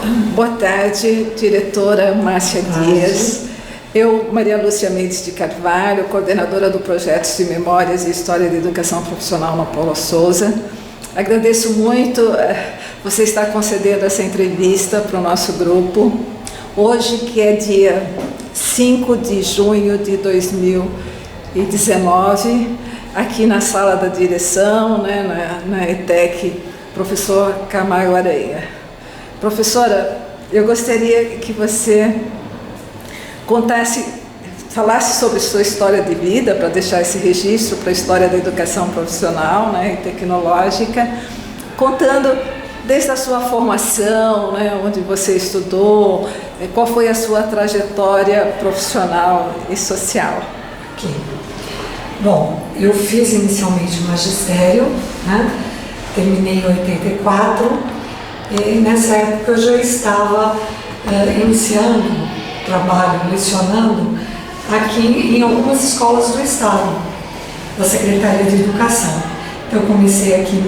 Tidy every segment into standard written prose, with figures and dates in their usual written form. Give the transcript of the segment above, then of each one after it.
Boa tarde, diretora Márcia Dias. Eu, Maria Lúcia Mendes de Carvalho, coordenadora do Projeto de Memórias e História da Educação Profissional na Paula Souza. Agradeço muito você estar concedendo essa entrevista para o nosso grupo. Hoje, que é dia 5 de junho de 2019, aqui na sala da direção, né, na ETEC, professor Camargo Aranha. Professora, eu gostaria que você falasse sobre sua história de vida, para deixar esse registro para a história da educação profissional, né, e tecnológica, contando desde a sua formação, né, onde você estudou, qual foi a sua trajetória profissional e social. Ok. Bom, eu fiz inicialmente magistério, né, terminei em 84, e nessa época eu já estava iniciando trabalho, lecionando aqui em algumas escolas do Estado, da Secretaria de Educação. Então eu comecei aqui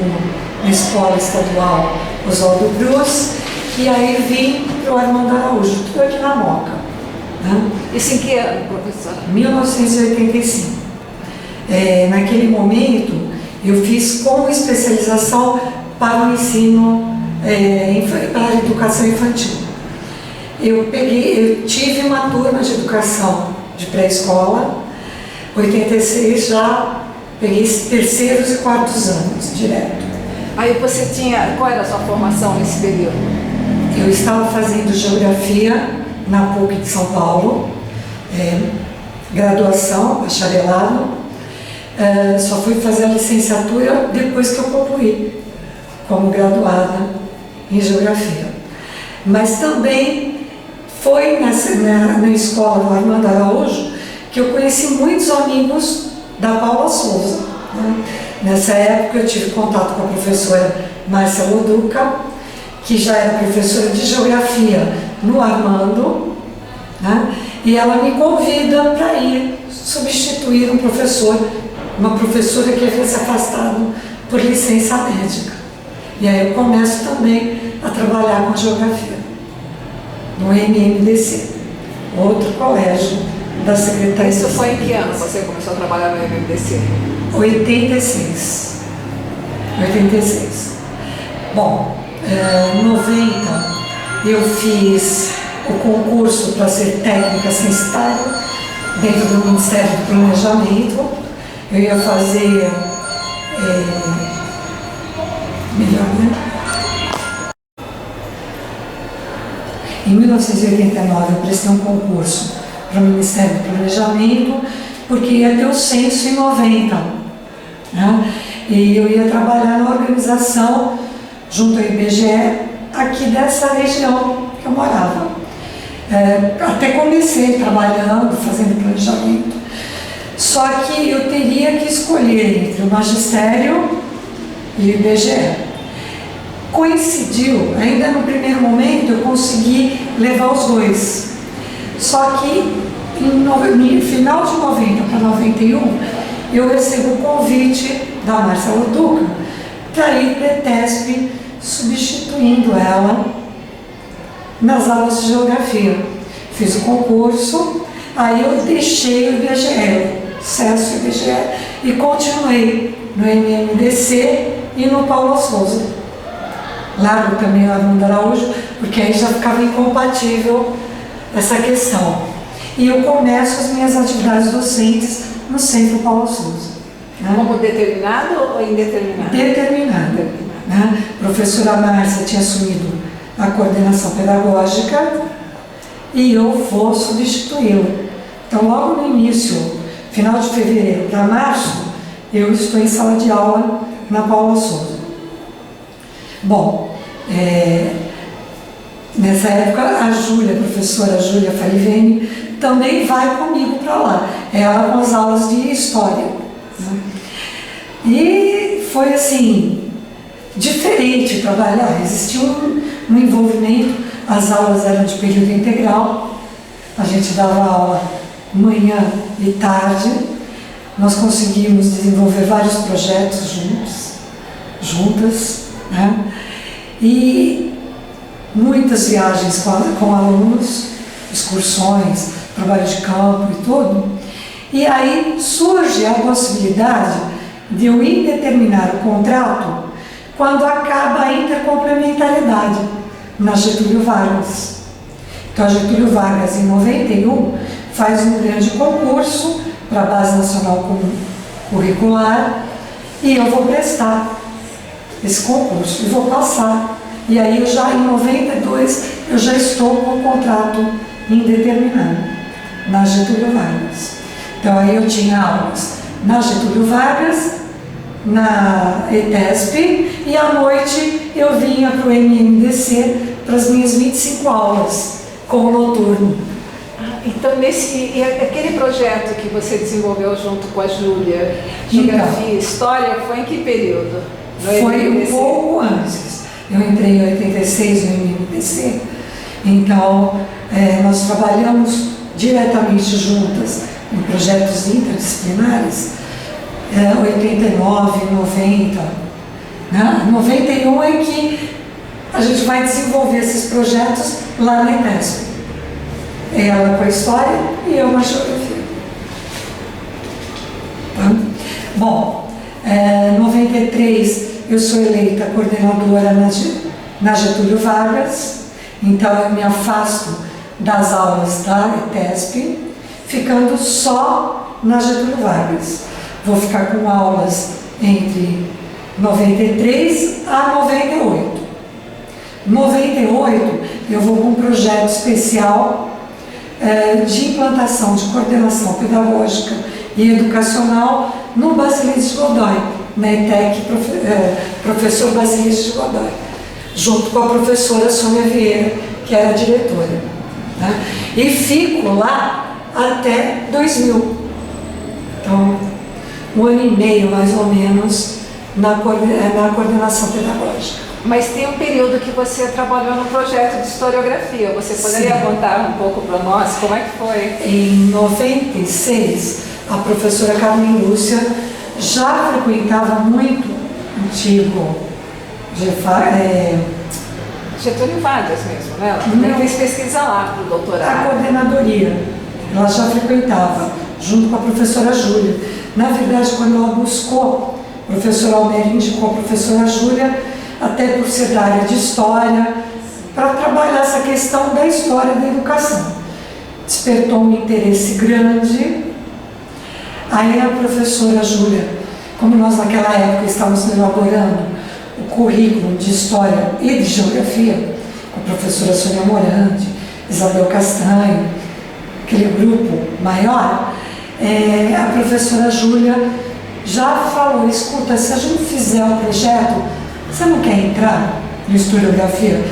na Escola Estadual Oswaldo Cruz e aí vim para o Armando Araújo, tudo aqui na Moca. Né? Isso em que ano, professora? 1985. Naquele momento eu fiz como especialização para o ensino, para a educação infantil. Eu tive uma turma de educação de pré-escola, 86 já peguei terceiros e quartos anos, direto. Aí você qual era a sua formação nesse período? Eu estava fazendo geografia na PUC de São Paulo, graduação, bacharelado, só fui fazer a licenciatura depois que eu concluí como graduada em geografia. Mas também foi na escola do Armando Araújo que eu conheci muitos amigos da Paula Souza. Né? Nessa época eu tive contato com a professora Márcia Loduca, que já era professora de geografia no Armando, né? E ela me convida para ir substituir uma professora que havia se afastado por licença médica. E aí eu começo também a trabalhar com geografia no MMDC, outro colégio da Secretaria. Isso foi em que ano você começou a trabalhar no MMDC? 86. Bom, em 90 eu fiz o concurso para ser técnica censitária dentro do Ministério do Planejamento. Eu ia fazer Em 1989 eu prestei um concurso para o Ministério do Planejamento, porque ia ter o censo em 90. Né? E eu ia trabalhar na organização, junto ao IBGE, aqui dessa região que eu morava. Até comecei trabalhando, fazendo planejamento. Só que eu teria que escolher entre o magistério e o IBGE. Coincidiu, ainda no primeiro momento eu consegui levar os dois. Só que no final de 90 para 91 eu recebo o convite da Márcia Loduca para ir para a ETESP, substituindo ela nas aulas de geografia. Fiz o concurso, aí eu deixei o IBGE, acesso ao IBGE, e continuei no MMDC e no Paula Souza. Largo também o Armando Araújo, porque aí já ficava incompatível essa questão. E eu começo as minhas atividades docentes no Centro Paula Souza. Né? Como determinado ou indeterminado? Determinado. Né? A professora Márcia tinha assumido a coordenação pedagógica e eu vou substituí-la. Então, logo no início, final de fevereiro para março, eu estou em sala de aula na Paula Souza. Bom, nessa época a professora Júlia Farivene, também vai comigo para lá, ela com as aulas de história. Né? E foi assim, diferente trabalhar, existia um envolvimento, as aulas eram de período integral, a gente dava aula manhã e tarde, nós conseguimos desenvolver vários projetos juntas, né? E muitas viagens com alunos, excursões, trabalho de campo e tudo. E aí surge a possibilidade de eu indeterminar o contrato quando acaba a intercomplementariedade na Getúlio Vargas. Então a Getúlio Vargas, em 91, faz um grande concurso para a Base Nacional Curricular e eu vou prestar esse concurso e vou passar. E aí eu já em 92 eu já estou com o contrato indeterminado na Getúlio Vargas. Então aí eu tinha aulas na Getúlio Vargas, na ETESP, e à noite eu vinha para o MMDC para as minhas 25 aulas com o noturno. Então, aquele projeto que você desenvolveu junto com a Júlia, Geografia e História, foi em que período? Foi um pouco antes. Eu entrei em 86 no MMDC, então nós trabalhamos diretamente juntas em projetos interdisciplinares, 89, 90, né? 91 é que a gente vai desenvolver esses projetos lá na ETESP. Ela com a História e eu na Geografia. Tá? Bom, 93 eu sou eleita coordenadora na Getúlio Vargas, então eu me afasto das aulas da ETESP, ficando só na Getúlio Vargas. Vou ficar com aulas entre 93 a 98. 98 eu vou com um projeto especial de implantação de coordenação pedagógica e educacional no Basílides de Godoy, na ETEC, professor Basílides de Godoy, junto com a professora Sônia Vieira, que era a diretora. Né? E fico lá até 2000. Então, 1 ano e meio, mais ou menos, na coordenação pedagógica. Mas tem um período que você trabalhou no projeto de historiografia. Você poderia contar um pouco para nós como é que foi? Em 96, a professora Carmen Lúcia já frequentava muito antigo Getúlio Vargas mesmo, né? Ela também fez pesquisa lá para o doutorado. A coordenadoria, ela já frequentava, junto com a professora Júlia. Na verdade, quando ela buscou, o professor Almeida indicou a professora Júlia, até por ser da área de História, para trabalhar essa questão da história da educação. Despertou um interesse grande. Aí a professora Júlia, como nós naquela época estávamos elaborando o currículo de História e de Geografia, com a professora Sônia Morandi, Isabel Castanho, aquele grupo maior, a professora Júlia já falou, escuta, se a gente fizer um projeto, você não quer entrar em historiografia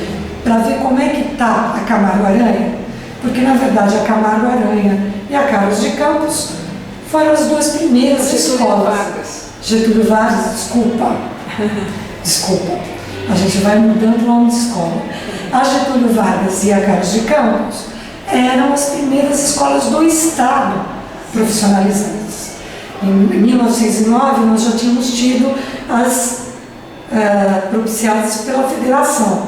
para ver como é que está a Camargo Aranha? Porque, na verdade, a Camargo Aranha e a Carlos de Campos foram as duas primeiras escolas. Getúlio Vargas, desculpa. A gente vai mudando o nome de escola. A Getúlio Vargas e a Carlos de Campos eram as primeiras escolas do Estado profissionalizantes. Em 1909, nós já tínhamos tido as propiciadas pela Federação,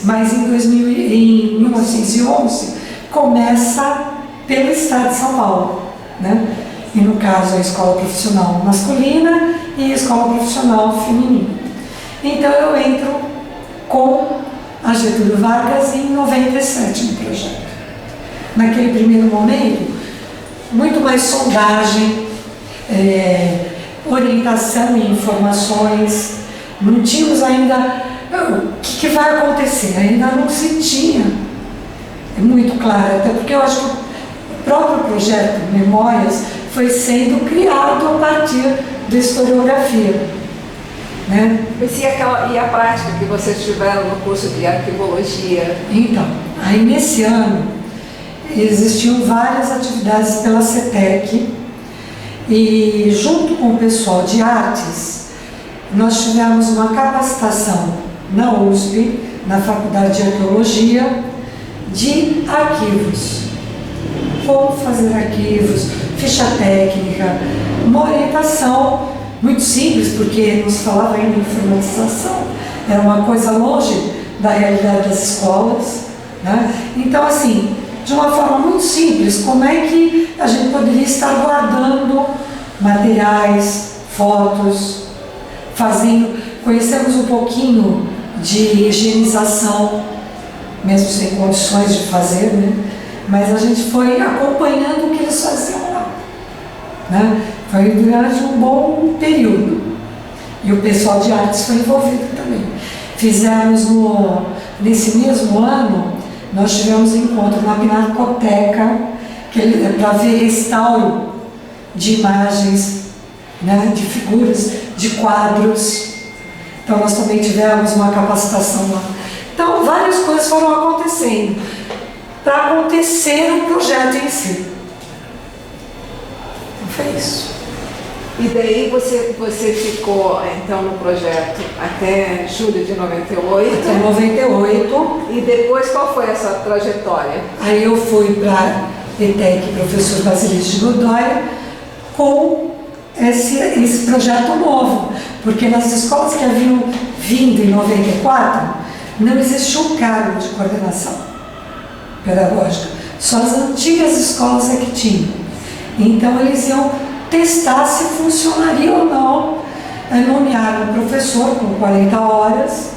mas em 1911 começa pelo Estado de São Paulo, né? E no caso a escola profissional masculina e a escola profissional feminina. Então eu entro com a Getúlio Vargas em 97 no projeto. Naquele primeiro momento, muito mais sondagem, orientação e informações. Não tínhamos ainda o que vai acontecer, ainda não se tinha muito claro, até porque eu acho que o próprio projeto Memórias foi sendo criado a partir da historiografia. Né? E a prática que vocês tiveram no curso de arquivologia? Então, aí nesse ano existiam várias atividades pela CETEC e junto com o pessoal de artes nós tivemos uma capacitação na USP, na Faculdade de Arqueologia, de arquivos. Como fazer arquivos, ficha técnica, uma orientação muito simples, porque não se falava ainda em informatização, era uma coisa longe da realidade das escolas, né? Então, assim, de uma forma muito simples, como é que a gente poderia estar guardando materiais, fotos, conhecemos um pouquinho de higienização, mesmo sem condições de fazer, né? Mas a gente foi acompanhando o que eles faziam lá, né? Foi durante um bom período. E o pessoal de artes foi envolvido também. Fizemos nesse mesmo ano, nós tivemos um encontro na Pinacoteca, para ver restauro de imagens, né, de figuras, de quadros. Então nós também tivemos uma capacitação lá. Então várias coisas foram acontecendo para acontecer o projeto em si. Então foi isso. E daí você ficou então no projeto até julho de 98? Até 98. E depois qual foi essa trajetória? Aí eu fui para a ETEC, professor Basilides de Godoy, com esse projeto novo, porque nas escolas que haviam vindo em 94, não existia um cargo de coordenação pedagógica, só as antigas escolas é que tinham. Então eles iam testar se funcionaria ou não, nomear um professor com 40 horas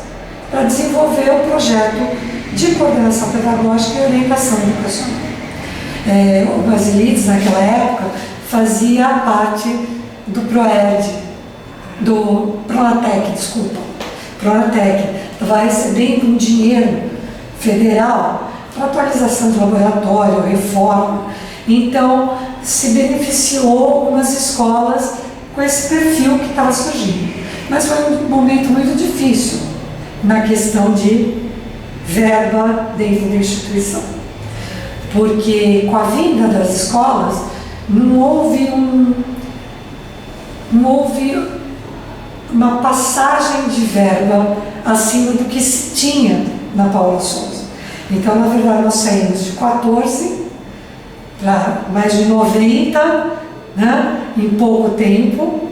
para desenvolver o projeto de coordenação pedagógica e orientação educacional. O Basilides, naquela época, fazia parte do PROERD, do Pronatec, Pronatec, estava recebendo um dinheiro federal para atualização de laboratório, reforma. Então, se beneficiou algumas escolas com esse perfil que estava surgindo. Mas foi um momento muito difícil na questão de verba dentro da instituição. Porque com a vinda das escolas, não houve uma passagem de verba acima do que se tinha na Paula Souza. Então, na verdade, nós saímos de 14 para mais de 90, né, em pouco tempo,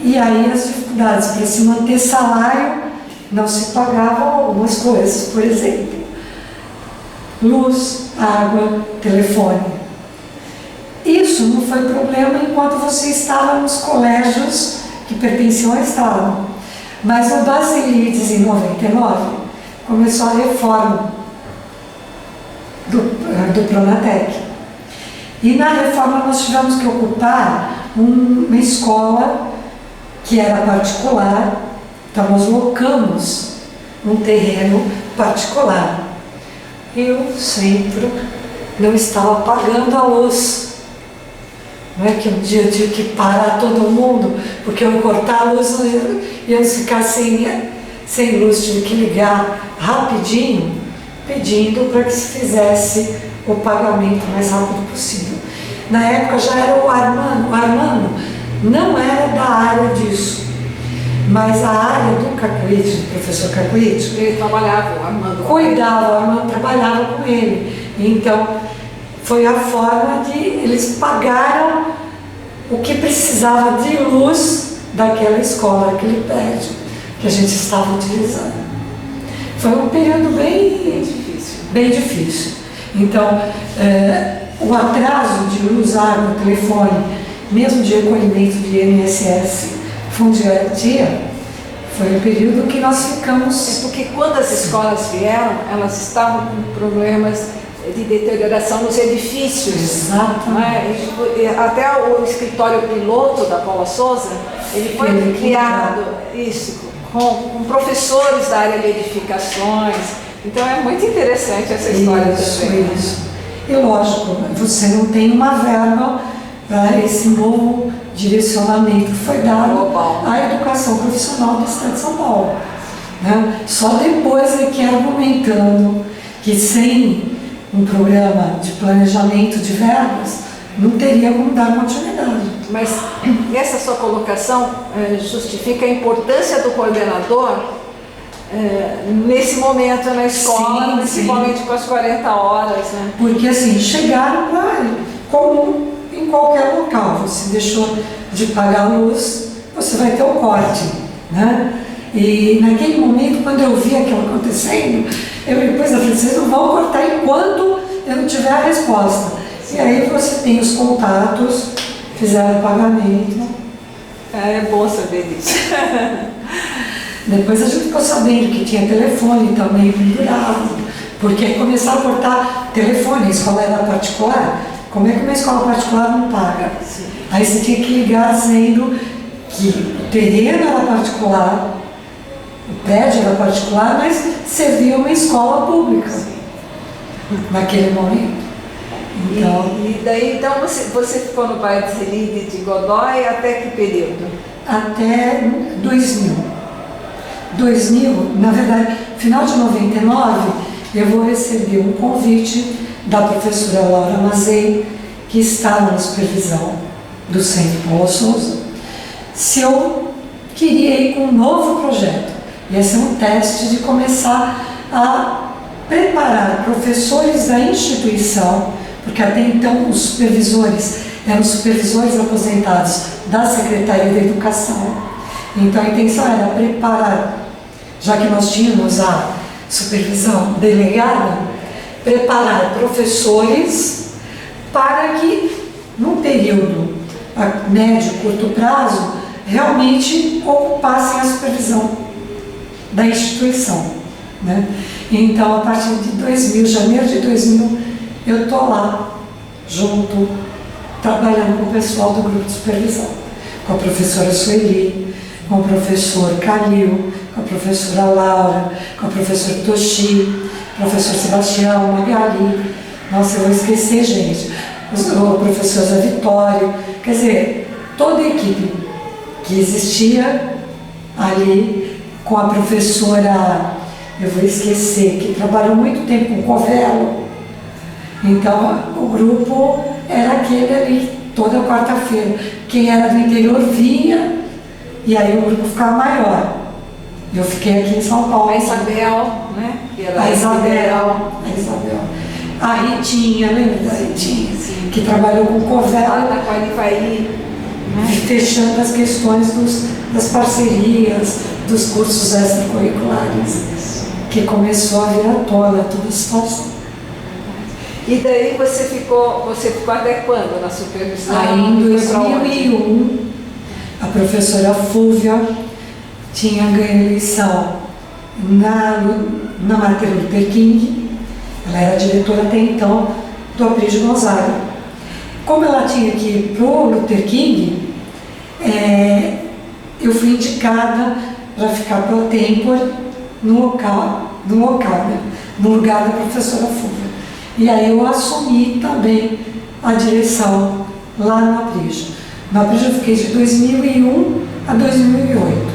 e aí as dificuldades para se manter salário, não se pagavam algumas coisas, por exemplo, luz, água, telefone. Isso não foi problema enquanto você estava nos colégios que pertenciam ao Estado, mas o Basilides, em 99, começou a reforma do Pronatec. E na reforma nós tivemos que ocupar uma escola que era particular, então nós locamos um terreno particular. Eu sempre não estava pagando a luz. Não é que um dia eu tive que parar todo mundo, porque eu ia cortar a luz, íamos ficar sem luz, tive que ligar rapidinho, pedindo para que se fizesse o pagamento mais rápido possível. Na época já era o Armando não era da área disso, mas a área do Cacuete, do professor Cacuete, ele trabalhava, o Armando cuidava, o Armando trabalhava com ele. Então, foi a forma de eles pagaram o que precisava de luz daquela escola, daquele prédio que a gente estava utilizando. Foi um período bem difícil. Então, o atraso de luz, água, telefone, mesmo de recolhimento de INSS, fundo de garantia, foi um período que nós ficamos... Porque quando as escolas vieram, elas estavam com problemas de deterioração nos edifícios. Exatamente. Até o escritório piloto da Paula Souza, ele foi criado com professores da área de edificações. Então é muito interessante essa história também. Isso. E lógico, você não tem uma verba para esse novo direcionamento que foi dado à educação profissional do Estado de São Paulo. Né? Só depois é que argumentando que sem um programa de planejamento de verbas, não teria como dar continuidade. Mas essa sua colocação justifica a importância do coordenador nesse momento na escola, sim, principalmente com as 40 horas. Né? Porque assim, chegaram lá, como em qualquer local, você deixou de pagar a luz, você vai ter o corte. Né? E naquele momento, quando eu vi aquilo acontecendo, eu me pus a falar, vocês não vão cortar enquanto eu não tiver a resposta. E aí você tem os contatos, fizeram o pagamento. É bom saber disso. Depois a gente ficou sabendo que tinha telefone também pendurado, porque começaram a cortar telefone, a escola era particular. Como é que uma escola particular não paga? Sim. Aí você tinha que ligar dizendo que o terreno era particular, o prédio era particular, mas servia uma escola pública. Sim. Naquele momento. Então, e daí então você ficou no bairro de Celide de Godoy até que período? Até 2000. 2000, na verdade, final de 99, eu vou receber um convite da professora Laura Mazei, que está na supervisão do Centro Paula Souza, se eu queria ir com um novo projeto. Ia ser um teste de começar a preparar professores da instituição, porque até então os supervisores eram supervisores aposentados da Secretaria da Educação. Então a intenção era preparar, já que nós tínhamos a supervisão delegada, preparar professores para que, num período a médio e curto prazo, realmente ocupassem a supervisão da instituição, né? Então, a partir de 2000, janeiro de 2000, eu estou lá, junto, trabalhando com o pessoal do grupo de supervisão, com a professora Sueli, com o professor Calil, com a professora Laura, com a professora Toshi, professor Sebastião, Magali, nossa, eu vou esquecer, gente, o professor Zé Vitório, quer dizer, toda a equipe que existia ali, com a professora, eu vou esquecer, que trabalhou muito tempo com o Covelo. Então, o grupo era aquele ali, toda quarta-feira. Quem era do interior vinha, e aí o grupo ficava maior. Eu fiquei aqui em São Paulo. A Isabel, né? A Isabel. A Ritinha, lembra da Ritinha? Sim. Que trabalhou com o Covelo. Ela com a Anifaí, né? Fechando as questões das parcerias, dos cursos extracurriculares, que começou a vir à tona toda a situação. E daí você ficou até quando na supervisão? Aí em 2001, a professora Fúvia tinha ganho eleição na Martin Luther King. Ela era diretora até então do Aprígio Gonzaga. Como ela tinha que ir para o Luther King, eu fui indicada para ficar pro tempore no lugar da professora Fúvia. E aí eu assumi também a direção lá no Aprígio. No Aprígio eu fiquei de 2001 a 2008.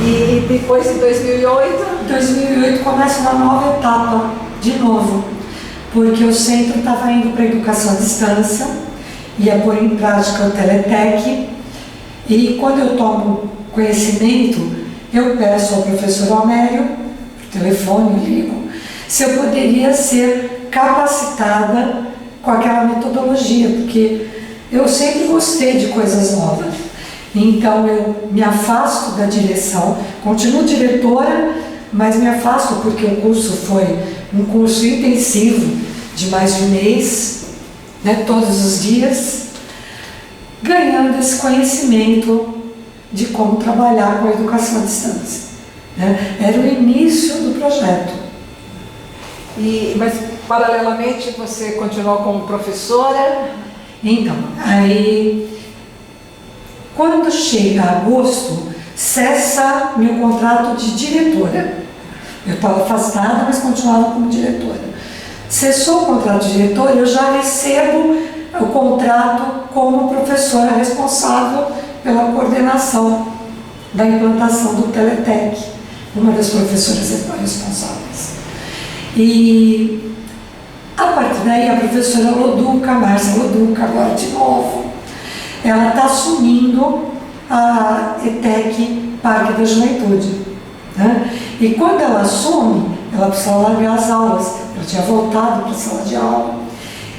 E depois de 2008? 2008 começa uma nova etapa, de novo, porque o centro estava indo para a educação à distância, ia pôr em prática o Teletec, e quando eu tomo conhecimento, eu peço ao professor Almério, por telefone, ligo, se eu poderia ser capacitada com aquela metodologia, porque eu sempre gostei de coisas novas. Então eu me afasto da direção, continuo diretora, mas me afasto porque o curso foi um curso intensivo de mais de um mês, né, todos os dias, ganhando esse conhecimento de como trabalhar com a educação à distância, né? Era o início do projeto. Mas paralelamente você continuou como professora? Então, aí quando chega agosto, cessa meu contrato de diretora. Eu estava afastada, mas continuava como diretora. Cessou o contrato de diretora, eu já recebo o contrato como professora responsável pela coordenação da implantação do Teletec, uma das professoras responsáveis. E a partir daí a professora Loduca, Márcia Loduca, agora de novo, ela está assumindo a ETEC Parque da Juventude, né? E quando ela assume, ela precisa largar as aulas, ela tinha voltado para a sala de aula,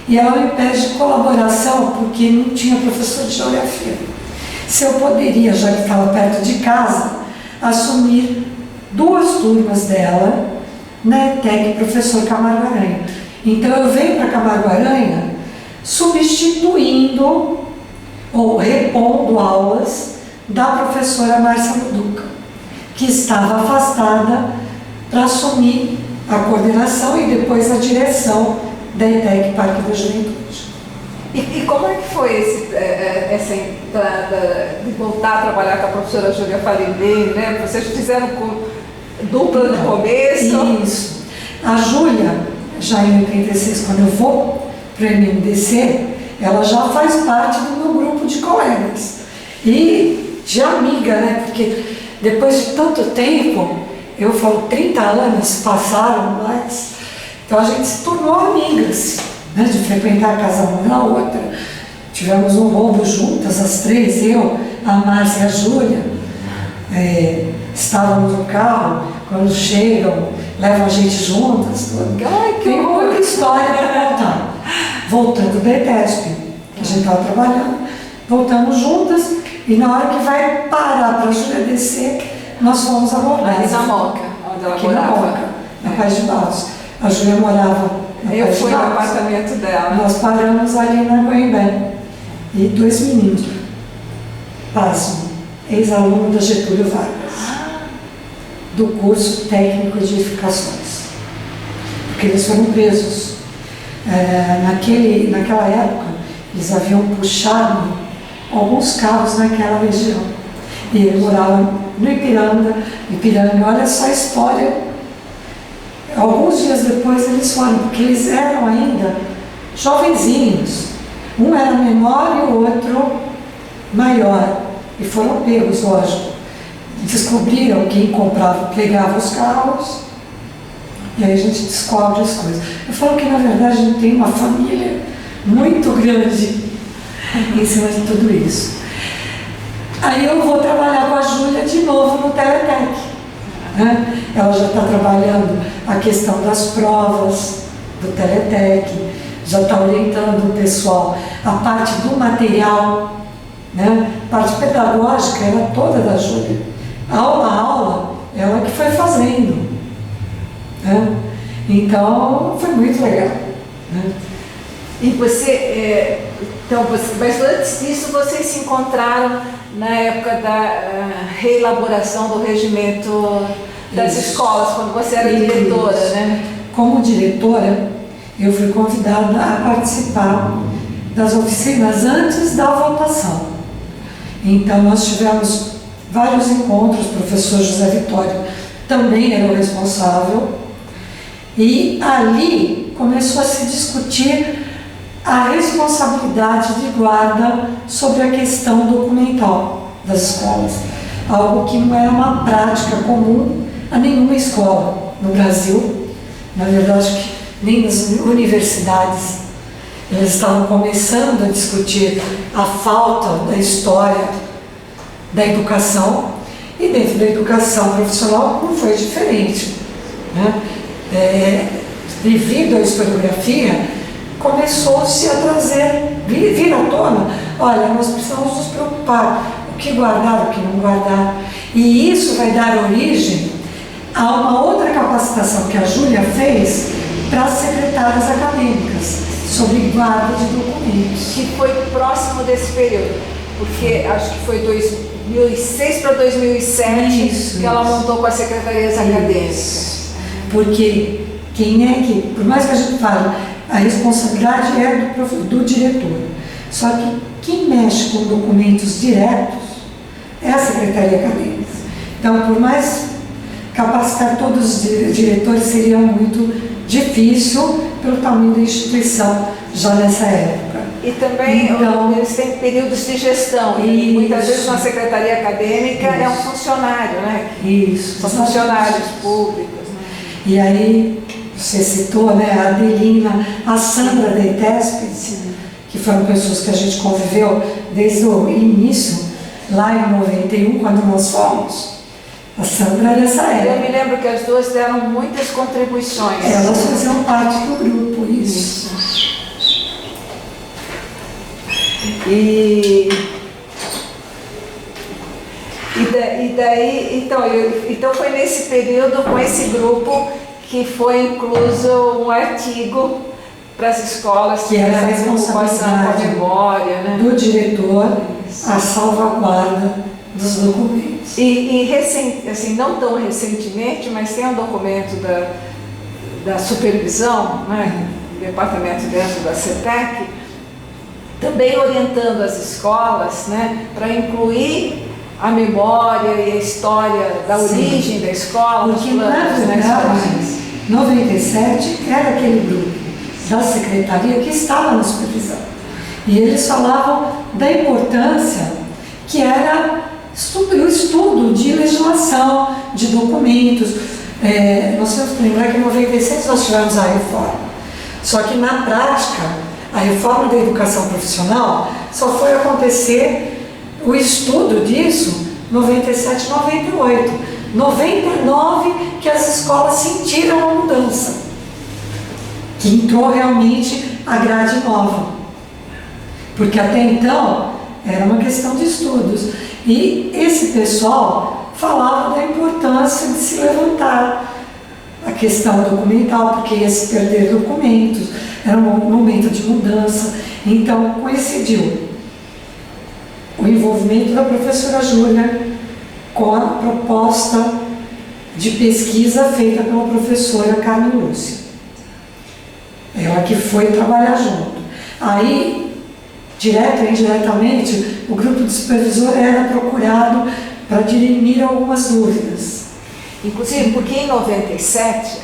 e ela me pede colaboração porque não tinha professor de geografia. se eu poderia, já que estava perto de casa, assumir 2 turmas dela na ETEC Professor Camargo Aranha. Então eu venho para Camargo Aranha substituindo ou repondo aulas da professora Márcia Muduca, que estava afastada para assumir a coordenação e depois a direção da ETEC Parque da Juventude. E como é que foi essa entrada de voltar a trabalhar com a professora Júlia Farinelli, né? Vocês fizeram dupla no começo? Isso. A Júlia, já em 86, quando eu vou para o MMDC, ela já faz parte do meu grupo de colegas. E de amiga, né? Porque depois de tanto tempo, eu falo, 30 anos passaram mais, então a gente se tornou amigas, né? De frequentar a casa uma na outra. Tivemos um roubo juntas, as 3, eu, a Márcia e a Júlia. Estávamos no carro, quando chegam, levam a gente juntas. Tem muita história para contar. Voltando da ETESP, que a gente estava trabalhando, voltamos juntas e na hora que vai parar para a Júlia descer, nós fomos a Moca. Ali na Moca, onde ela morava. Na Moca, na Paz de Baus. A Júlia morava na Paz de Baus. Eu fui no apartamento dela. Nós paramos ali na Goiânia. E 2 meninos, passam, ex-aluno da Getúlio Vargas, do curso técnico de edificações, porque eles foram presos. Naquela época, eles haviam puxado alguns carros naquela região, e ele morava no Ipiranga. Olha só a história. Alguns dias depois eles foram, porque eles eram ainda jovenzinhos, um era menor e o outro maior, e foram pegos, lógico. Descobriram quem pegava os carros, e aí a gente descobre as coisas. Eu falo que na verdade a gente tem uma família muito grande em cima de tudo isso. Aí eu vou trabalhar com a Júlia de novo no Teletec, né? Ela já está trabalhando a questão das provas do Teletec, já está orientando o pessoal, a parte do material, né? A parte pedagógica era toda da Júlia. Aula a aula, ela que foi fazendo, né? Então foi muito legal, né? E mas antes disso vocês se encontraram na época da reelaboração do regimento das escolas, quando você era diretora, né? Como diretora, eu fui convidada a participar das oficinas antes da votação. Então nós tivemos vários encontros, o professor José Vitório também era o responsável, e ali começou a se discutir a responsabilidade de guarda sobre a questão documental das escolas, algo que não era uma prática comum a nenhuma escola no Brasil. Na verdade, que nem nas universidades eles estavam começando a discutir a falta da história da educação, e dentro da educação profissional não foi diferente, né? Devido à historiografia, começou-se a vir à tona, olha, nós precisamos nos preocupar, o que guardar, o que não guardar, e isso vai dar origem a uma outra capacitação que a Júlia fez para as secretárias acadêmicas, sobre guarda de documentos. Que foi próximo desse período, porque acho que foi 2006 para 2007 que ela montou com as secretarias acadêmicas. Porque por mais que a gente fale, a responsabilidade é do diretor, só que quem mexe com documentos diretos é a secretaria acadêmica. Então, por mais capacitar todos os diretores seria muito difícil pelo tamanho da instituição já nessa época. E também eles têm períodos de gestão. E muitas vezes na secretaria acadêmica é um funcionário, né? Isso. São funcionários públicos. Né? E aí, você citou, né, a Adelina, a Sandra da ETESP, que foram pessoas que a gente conviveu desde o início, lá em 91, quando nós fomos. A Sandra era dessa época. Eu me lembro que as duas deram muitas contribuições. Elas faziam parte do grupo, isso. Então foi nesse período, com esse grupo, que foi incluso um artigo para as escolas que era a responsabilidade com a memória, né? do diretor, a salvaguarda dos documentos. Assim, não tão recentemente, mas tem um documento da supervisão, né, do departamento dentro da CETEC, também orientando as escolas, né, para incluir a memória e a história da origem da escola. Porque, na verdade, 97 era aquele grupo da secretaria que estava na supervisão. E eles falavam da importância que era o estudo de legislação, de documentos. Nós temos que lembrar que em 96 nós tivemos a reforma. Só que, na prática, a reforma da educação profissional só foi acontecer o estudo disso 97, 98. 99 que as escolas sentiram a mudança, que entrou realmente a grade nova. Porque até então era uma questão de estudos. E esse pessoal falava da importância de se levantar a questão documental, porque ia se perder documentos, era um momento de mudança. Então coincidiu o envolvimento da professora Júlia com a proposta de pesquisa feita pela professora Carmen Lúcia. Ela que foi trabalhar junto. Aí, direto ou indiretamente, o grupo de supervisor era procurado para dirimir algumas dúvidas. Inclusive, porque em 97,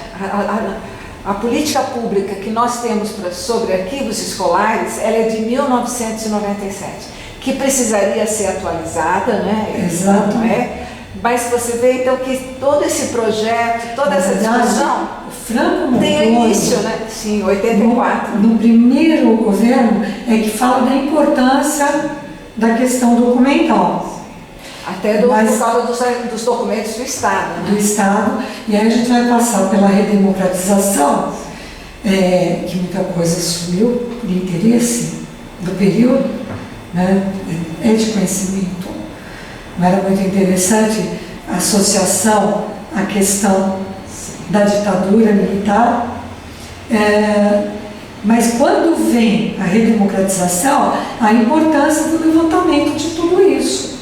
a política pública que nós temos sobre arquivos escolares, ela é de 1997, que precisaria ser atualizada, né? Exato. Não é? Mas você vê então que todo esse projeto, toda essa discussão tem início, né? Sim, 84. No primeiro governo é que fala da importância da questão documental. Até por causa dos documentos do Estado. Né? Do Estado. E aí a gente vai passar pela redemocratização, que muita coisa sumiu por interesse do período, né? É de conhecimento. Não era muito interessante a associação à questão da ditadura militar. Mas quando vem a redemocratização, a importância do levantamento de tudo isso,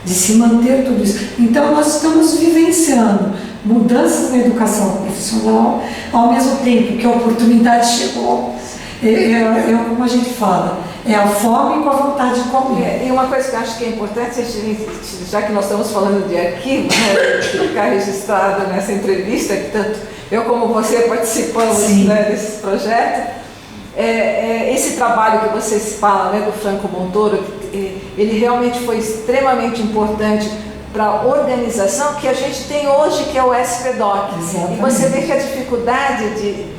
de se manter tudo isso. Então nós estamos vivenciando mudanças na educação profissional, ao mesmo tempo que a oportunidade chegou. Como a gente fala, é a fome com a vontade de comer. E uma coisa que eu acho que é importante, já que nós estamos falando de arquivo, né, ficar registrado nessa entrevista, que tanto eu como você participamos, né, desse projeto, esse trabalho que você fala, né, do Franco Montoro, ele realmente foi extremamente importante para a organização que a gente tem hoje, que é o SPDOC. Exatamente. E você vê que a dificuldade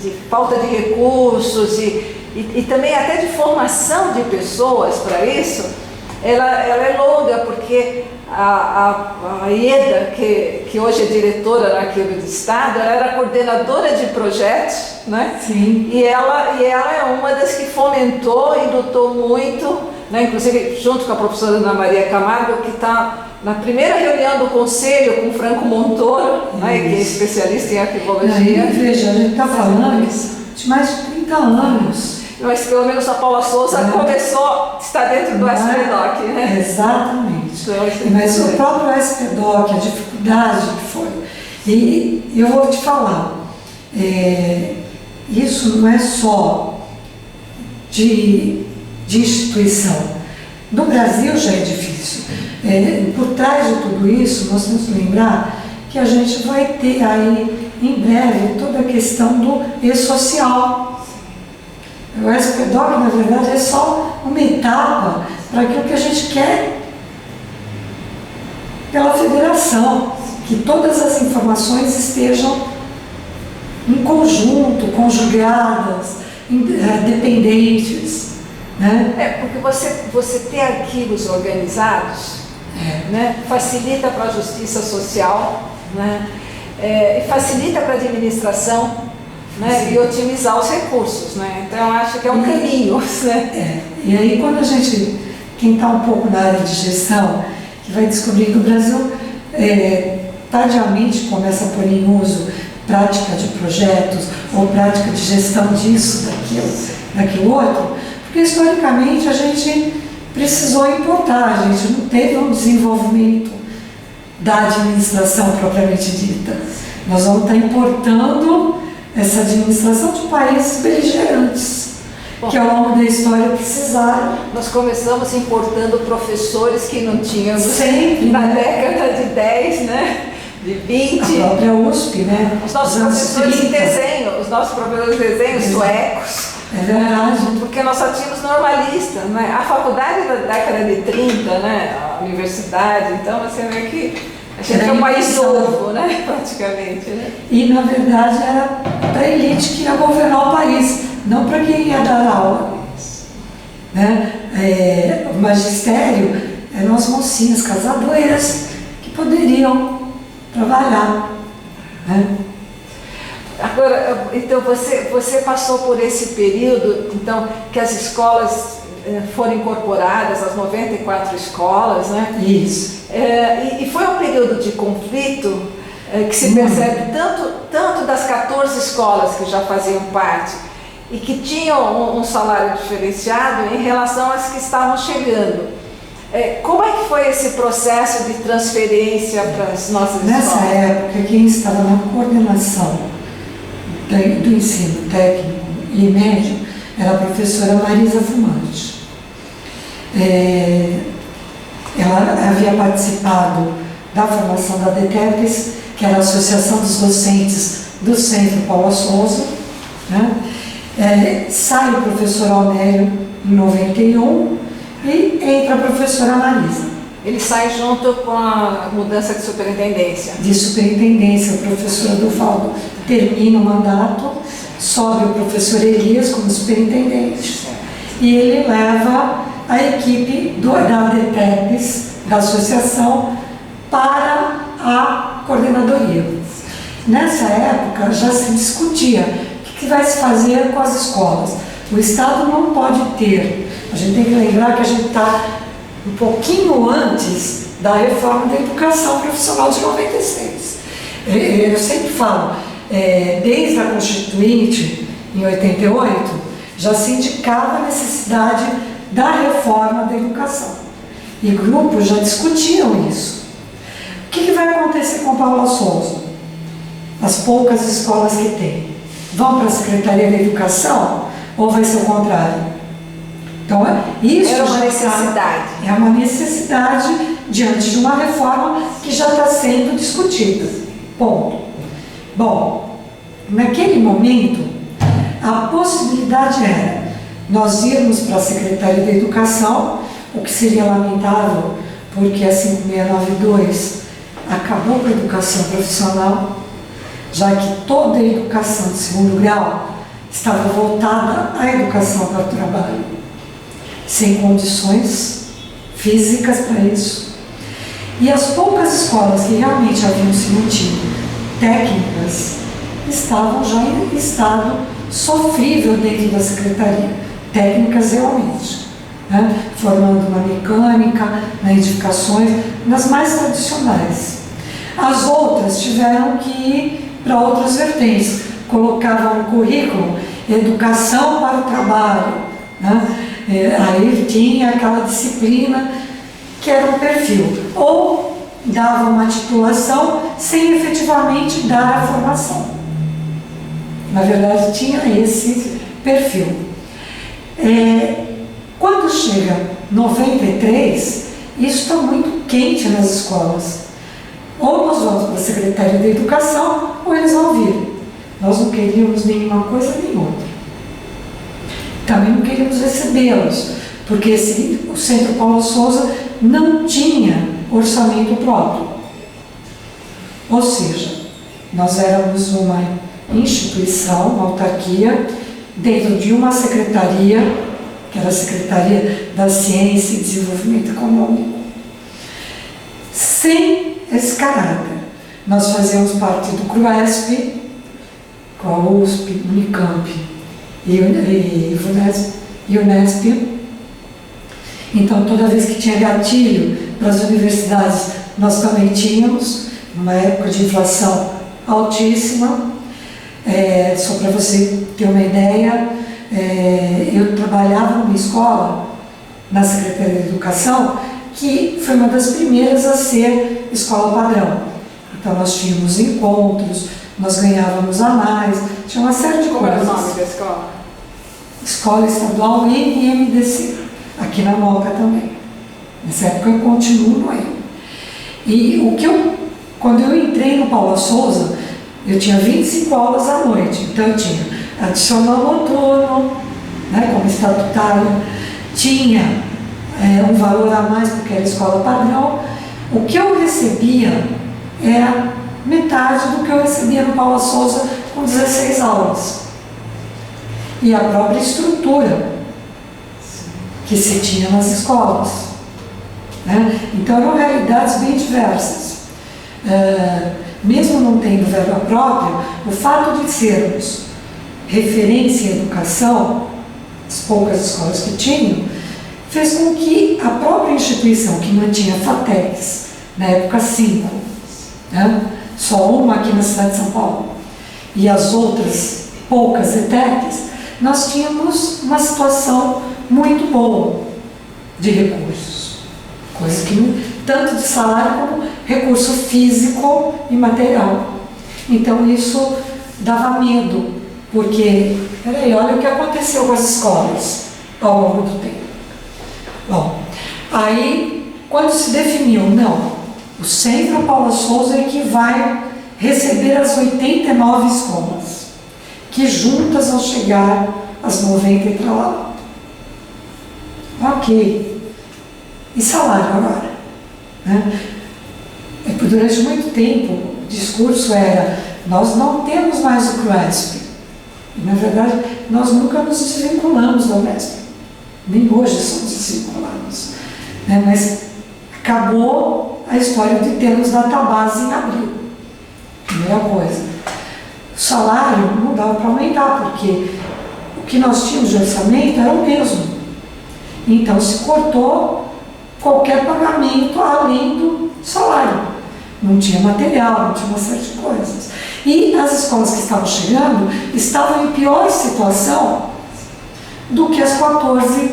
de falta de recursos e também até de formação de pessoas para isso, ela é longa, porque a Ieda, que hoje é diretora do Arquivo do Estado, ela era coordenadora de projetos, né? Sim. E ela é uma das que fomentou e lutou muito, né? Inclusive junto com a professora Ana Maria Camargo, que está na primeira reunião do conselho com o Franco Montoro, né, que é especialista em arquivologia. Veja, a gente está falando de mais de 30 anos. Mas pelo menos a Paula Souza começou, está dentro do SPDOC, né? Exatamente. Mas o próprio SPDOC, a dificuldade que foi. E eu vou te falar, isso não é só de instituição. No Brasil já é difícil. Por trás de tudo isso, nós temos que lembrar que a gente vai ter aí, em breve, toda a questão do e-social. O SPDOC, na verdade, é só uma etapa para aquilo que a gente quer pela federação, que todas as informações estejam em conjunto, conjugadas, dependentes. Né? Porque você ter arquivos organizados, né, facilita para a justiça social, né, e facilita para a administração, né, e otimizar os recursos, né? Então eu acho que é um caminho, né? E aí quando quem está um pouco na área de gestão, que vai descobrir que o Brasil tardiamente começa a pôr em uso prática de projetos ou prática de gestão disso, daquilo outro, porque historicamente a gente precisou importar, a gente não teve um desenvolvimento da administração propriamente dita. Nós vamos estar importando essa administração de países beligerantes, que ao longo da história precisaram. Nós começamos importando professores que não tínhamos sempre, na né? década de 10, né? De 20. A própria USP, né? Os nossos professores de desenho, suecos. É verdade. Porque nós só tínhamos normalistas, né? A faculdade da década de 30, né? A universidade, então você vê que a gente é um país novo, né? Praticamente, né? E na verdade era para a elite que ia governar o país, não para quem ia dar aula, né? O magistério eram as mocinhas casadoras que poderiam trabalhar, né? Agora, então você passou por esse período, então, que as escolas foram incorporadas, as 94 escolas, né? Isso. E foi um período de conflito que se percebe tanto das 14 escolas que já faziam parte e que tinham um salário diferenciado em relação às que estavam chegando. Como é que foi esse processo de transferência para as nossas escolas? Nessa época, quem estava na coordenação do ensino técnico e médio era a professora Marisa Fumante. Ela havia participado da formação da DETEPES, que era a Associação dos Docentes do Centro Paula Souza, né? Sai o professor Almério em 91 e entra a professora Marisa. Ele sai junto com a mudança de superintendência. De superintendência, o professor Adolfo termina o mandato, sobe o professor Elias como superintendente e ele leva a equipe da DETEPES, da associação, para a coordenadoria. Nessa época já se discutia o que vai se fazer com as escolas. O Estado não pode ter, a gente tem que lembrar que a gente está um pouquinho antes da reforma da educação profissional de 96. Eu sempre falo, desde a Constituinte, em 88, já se indicava a necessidade da reforma da educação. E grupos já discutiam isso. O que vai acontecer com Paula Souza? As poucas escolas que tem. Vão para a Secretaria da Educação ou vai ser o contrário? Então, isso era uma necessidade. É uma necessidade diante de uma reforma que já está sendo discutida. Ponto. Bom, naquele momento, a possibilidade era nós irmos para a Secretaria da Educação, o que seria lamentável, porque a 5692 acabou com a educação profissional, já que toda a educação de segundo grau estava voltada à educação para o trabalho, sem condições físicas para isso. E as poucas escolas que realmente haviam se mantido técnicas estavam já em estado sofrível dentro da secretaria, técnicas realmente, né? Formando na mecânica, nas edificações, nas mais tradicionais. As outras tiveram que ir para outras vertentes, colocavam no currículo educação para o trabalho, né? Aí tinha aquela disciplina que era um perfil, ou dava uma titulação sem efetivamente dar a formação. Na verdade tinha esse perfil. Quando chega 93, isso está muito quente nas escolas. Ou nós vamos para a Secretaria da Educação, ou eles vão vir. Nós não queríamos nenhuma coisa nem outra. Também não queríamos recebê-los, porque o Centro Paula Souza não tinha orçamento próprio. Ou seja, nós éramos uma instituição, uma autarquia, dentro de uma secretaria, que era a Secretaria da Ciência e Desenvolvimento Econômico, sem esse caráter. Nós fazíamos parte do CRUESP, com a USP, Unicamp e Unesp. Então, toda vez que tinha gatilho para as universidades nós também tínhamos, numa época de inflação altíssima. Só para você ter uma ideia, eu trabalhava numa escola, na Secretaria de Educação, que foi uma das primeiras a ser escola padrão. Então nós tínhamos encontros, nós ganhávamos a mais, tinha uma série de coisas. Qual era o nome da escola? Escola Estadual NMDC, aqui na Moca também. Nessa época eu continuo no M. E quando eu entrei no Paula Souza, eu tinha 25 aulas à noite, então eu tinha adicional noturno, né, como estatutário, tinha um valor a mais porque era escola padrão. O que eu recebia era metade do que eu recebia no Paula Souza com 16 aulas. E a própria estrutura que se tinha nas escolas. Né? Então eram realidades bem diversas. Mesmo não tendo verba própria, o fato de sermos referência em educação, as poucas escolas que tinham, fez com que a própria instituição que mantinha a FATECs, na época 5, né? Só uma aqui na cidade de São Paulo, e as outras poucas ETECs, nós tínhamos uma situação muito boa de recursos, coisa que tanto de salário como recurso físico e material. Então isso dava medo, porque, peraí, olha o que aconteceu com as escolas ao longo do tempo. Bom, aí quando se definiu, não, o Centro Paula Souza é que vai receber as 89 escolas, que juntas vão chegar às 90 e lá. Ok. E salário agora? Né? Durante muito tempo, o discurso era: nós não temos mais o CRESP. E, na verdade, nós nunca nos desvinculamos da UNESP. Nem hoje somos desvinculados. Né? Mas acabou a história de termos database em abril. Primeira coisa. O salário não dava para aumentar, porque o que nós tínhamos de orçamento era o mesmo. Então se cortou qualquer pagamento além do salário. Não tinha material, não tinha uma série de coisas. E as escolas que estavam chegando estavam em pior situação do que as 14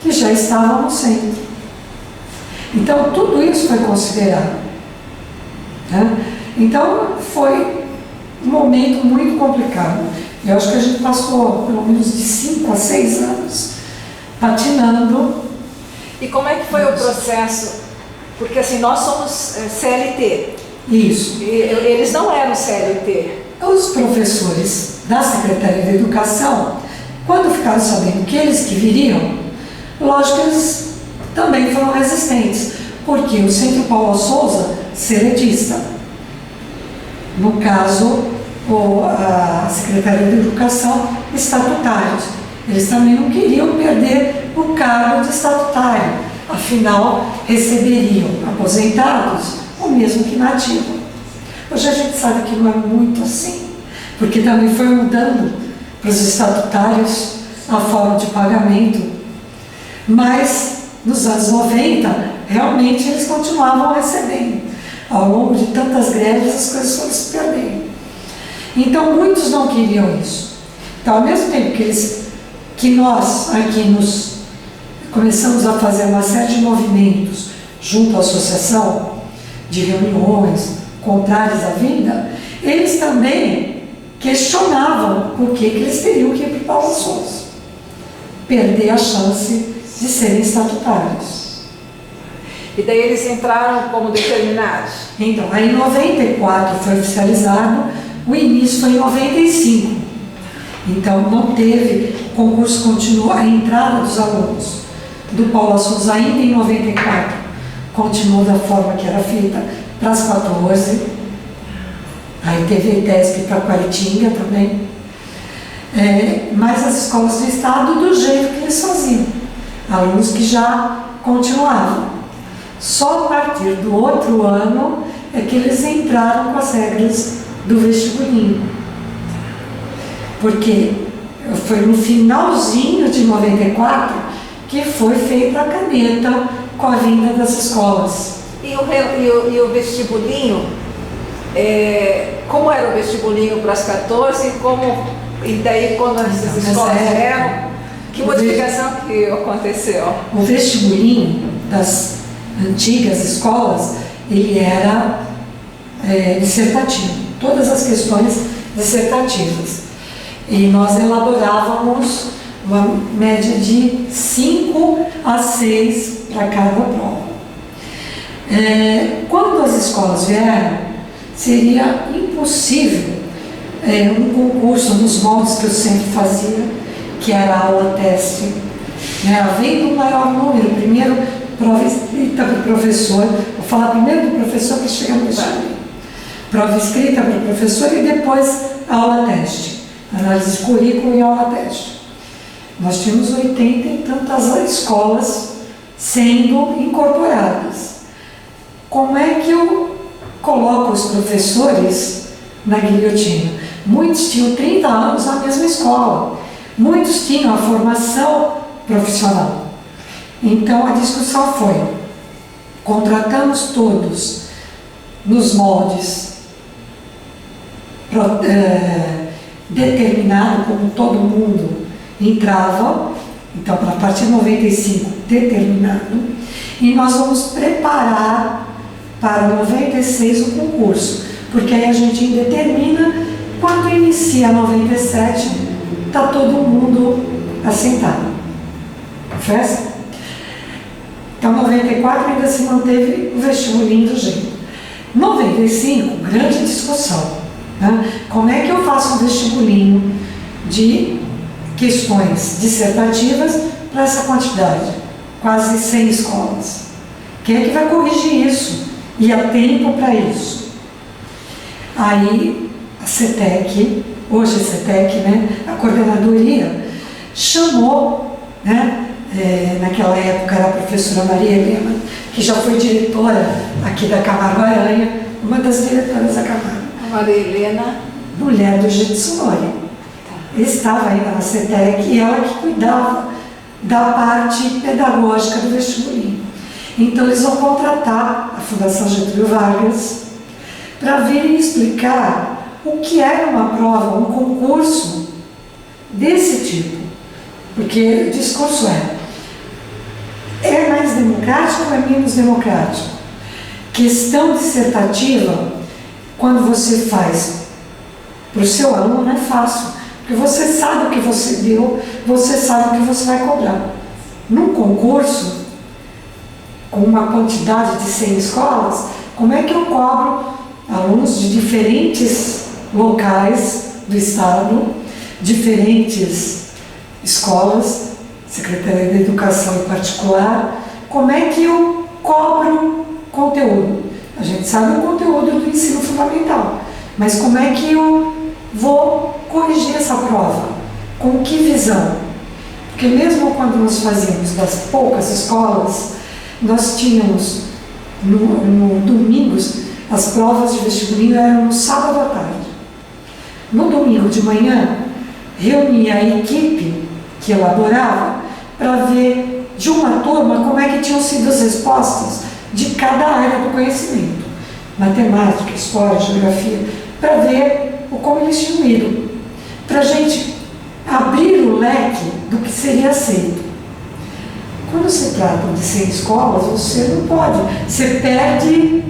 que já estavam no centro. Então tudo isso foi considerado. Né? Então foi um momento muito complicado. Eu acho que a gente passou pelo menos de 5 a 6 anos patinando. E como é que foi o processo? Porque assim, nós somos CLT. Isso. E eles não eram CLT. Os professores da Secretaria de Educação, quando ficaram sabendo que eles que viriam, lógico que eles também foram resistentes, porque o Centro Paula Souza, seletista. No caso, a Secretaria de Educação, estatutários. Eles também não queriam perder o cargo de estatutário, afinal, receberiam aposentados o mesmo que nativo. Hoje a gente sabe que não é muito assim, porque também foi mudando para os estatutários a forma de pagamento, mas nos anos 90, realmente eles continuavam recebendo. Ao longo de tantas greves, as coisas foram se perdendo. Então, muitos não queriam isso. Então, ao mesmo tempo que nós aqui começamos a fazer uma série de movimentos junto à associação, de reuniões contrárias à vinda, eles também questionavam por que eles teriam que ir para o Paula Souza, perder a chance de serem estatutários. E daí eles entraram como determinados? Então, aí em 94 foi oficializado, o início foi em 95. Então não teve, o concurso continuou, a entrada dos alunos do Paula Souza ainda em 94 continuou da forma que era feita para as 14. Aí teve ETESP para Quaritinga também. Mas as escolas do estado do jeito que eles faziam. Alunos que já continuavam. Só a partir do outro ano é que eles entraram com as regras do vestibulinho. Porque foi no finalzinho de 94 que foi feita a caneta com a vinda das escolas. E o vestibulinho, como era o vestibulinho para as 14, e daí quando essas escolas vieram, que modificação que aconteceu? O vestibulinho das antigas escolas, ele era dissertativo, todas as questões dissertativas. E nós elaborávamos uma média de 5 a 6 para cada prova. Quando as escolas vieram, seria impossível um concurso nos moldes que eu sempre fazia, que era a aula-teste, havendo um maior número, primeiro prova escrita para o professor, vou falar primeiro do professor que chega no vestibulinho, prova escrita para o professor e depois aula-teste, análise de currículo e aula-teste. Nós tínhamos 80 e tantas escolas sendo incorporadas. Como é que eu coloco os professores na guilhotina? Muitos tinham 30 anos na mesma escola, muitos tinham a formação profissional. Então a discussão foi: contratamos todos nos moldes determinado, como todo mundo entrava, então a partir de 95 determinado, e nós vamos preparar para 96 o concurso, porque aí a gente determina, quando inicia 97, está todo mundo assentado. Festa? Então 94 ainda se manteve o vestibulinho do jeito. 95, grande discussão. Como é que eu faço um vestibulinho de questões dissertativas para essa quantidade? Quase 100 escolas. Quem é que vai corrigir isso? E há tempo para isso. Aí a CETEC, hoje a CETEC, a coordenadoria, chamou, naquela época era a professora Maria Helena, que já foi diretora aqui da Camargo Aranha, uma das diretoras da Camargo. A Maria Helena? Mulher do Getsunori. Estava ainda na CETEC e ela que cuidava da parte pedagógica do vestibulinho. Então eles vão contratar a Fundação Getúlio Vargas para virem explicar o que era uma prova, um concurso desse tipo. Porque o discurso é mais democrático ou é menos democrático? Questão dissertativa, quando você faz para o seu aluno, é fácil, porque você sabe o que você deu, você sabe o que você vai cobrar. Num concurso, com uma quantidade de 100 escolas, como é que eu cobro alunos de diferentes locais do estado, diferentes escolas, Secretaria da Educação em particular, como é que eu cobro conteúdo? A gente sabe o conteúdo do ensino fundamental, mas como é que eu vou corrigir essa prova? Com que visão? Porque mesmo quando nós fazíamos das poucas escolas, nós tínhamos no domingos, as provas de vestibulinho eram no sábado à tarde. No domingo de manhã, reunia a equipe que elaborava para ver de uma turma como é que tinham sido as respostas de cada área do conhecimento, matemática, história, geografia, para ver como eles tinham ido, para a gente abrir o leque do que seria aceito. Quando se trata de 100 escolas, você não pode, você perde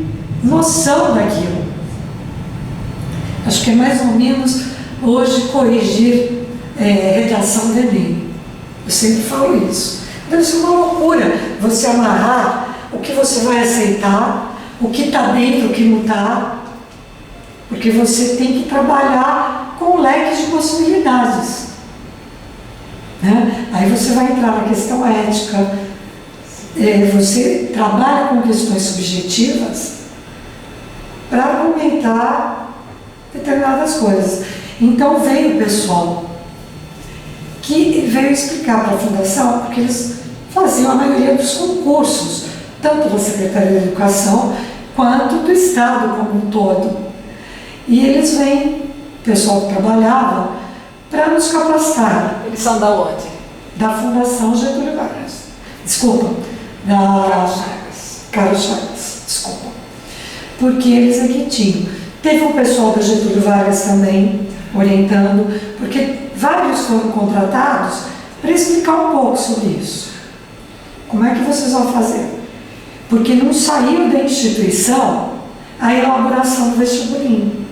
noção daquilo. Acho que é mais ou menos hoje corrigir redação do Enem. Eu sempre falo isso. Deve ser uma loucura você amarrar o que você vai aceitar, o que está dentro, o que não está, porque você tem que trabalhar com leques de possibilidades. Aí você vai entrar na questão ética, você trabalha com questões subjetivas para argumentar determinadas coisas. Então veio o pessoal que veio explicar para a Fundação, porque eles faziam a maioria dos concursos, tanto da Secretaria da Educação quanto do Estado como um todo. E eles vêm, o pessoal que trabalhava, para nos capacitar. Eles são da onde? Da Fundação Getúlio Vargas. Desculpa, Carlos Chagas, desculpa. Porque eles aqui tinham. Teve um pessoal da Getúlio Vargas também, orientando, porque vários foram contratados para explicar um pouco sobre isso. Como é que vocês vão fazer? Porque não saiu da instituição a elaboração do vestibulinho.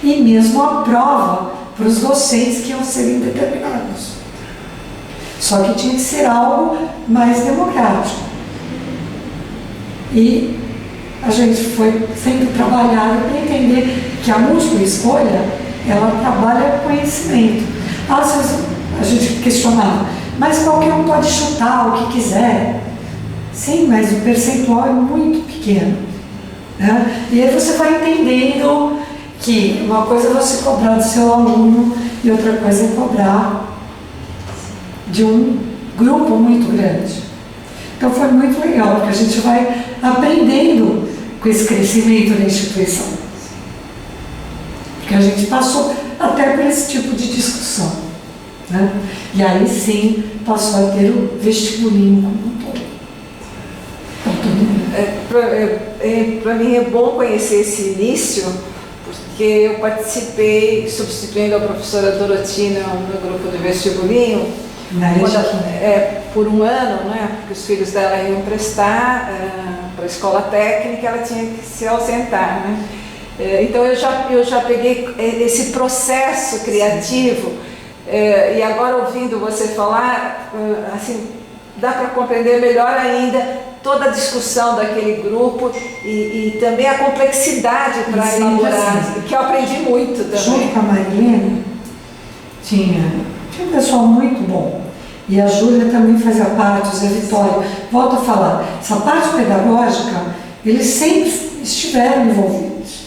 E mesmo a prova para os docentes que iam serem determinados. Só que tinha que ser algo mais democrático. E a gente foi sempre trabalhado para entender que a múltipla escolha, ela trabalha conhecimento. Às vezes a gente questionava, mas qualquer um pode chutar o que quiser. Sim, mas o percentual é muito pequeno. Né? E aí você vai entendendo que uma coisa é você cobrar do seu aluno e outra coisa é cobrar de um grupo muito grande. Então foi muito legal, porque a gente vai aprendendo com esse crescimento da instituição. Porque a gente passou até por esse tipo de discussão. Né? E aí sim passou a ter o vestibulinho como um todo. Para mim é bom conhecer esse início, porque eu participei, substituindo a professora Dorotina no grupo do vestibulinho, por um ano, né, porque os filhos dela iam prestar para a escola técnica, ela tinha que se ausentar. Né? Então eu já peguei esse processo criativo, e agora ouvindo você falar, assim, dá para compreender melhor ainda toda a discussão daquele grupo e também a complexidade para elaborar, assim, que eu aprendi muito também. Junto com a Marilena, tinha um pessoal muito bom. E a Júlia também fazia parte, o Zé Vitório. Volto a falar, essa parte pedagógica, eles sempre estiveram envolvidos.